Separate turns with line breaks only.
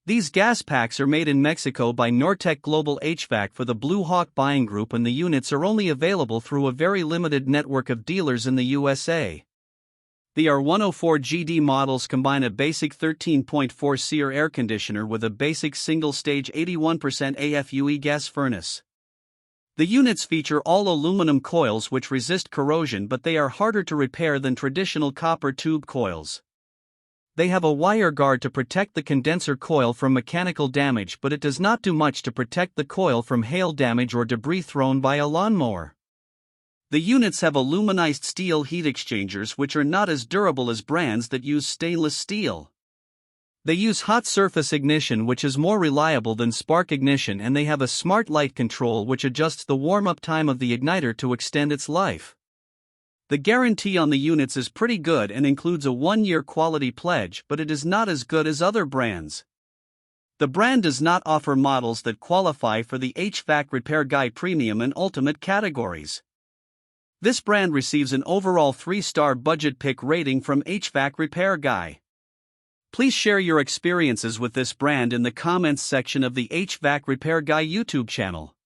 These gas packs are made in Mexico by Nortec Global HVAC for the Blue Hawk buying group, and the units are only available through a very limited network of dealers in the USA. The R104GD models combine a basic 13.4 SEER air conditioner with a basic single-stage 81% AFUE gas furnace. The units feature all aluminum coils which resist corrosion, but they are harder to repair than traditional copper tube coils. They have a wire guard to protect the condenser coil from mechanical damage, but it does not do much to protect the coil from hail damage or debris thrown by a lawnmower. The units have aluminized steel heat exchangers which are not as durable as brands that use stainless steel. They use hot surface ignition which is more reliable than spark ignition, and they have a smart light control which adjusts the warm-up time of the igniter to extend its life. The guarantee on the units is pretty good and includes a 1-year quality pledge, but it is not as good as other brands. The brand does not offer models that qualify for the HvacRepairGuy Premium and Ultimate categories. This brand receives an overall 3-star budget pick rating from HvacRepairGuy. Please share your experiences with this brand in the comments section of the HvacRepairGuy YouTube channel.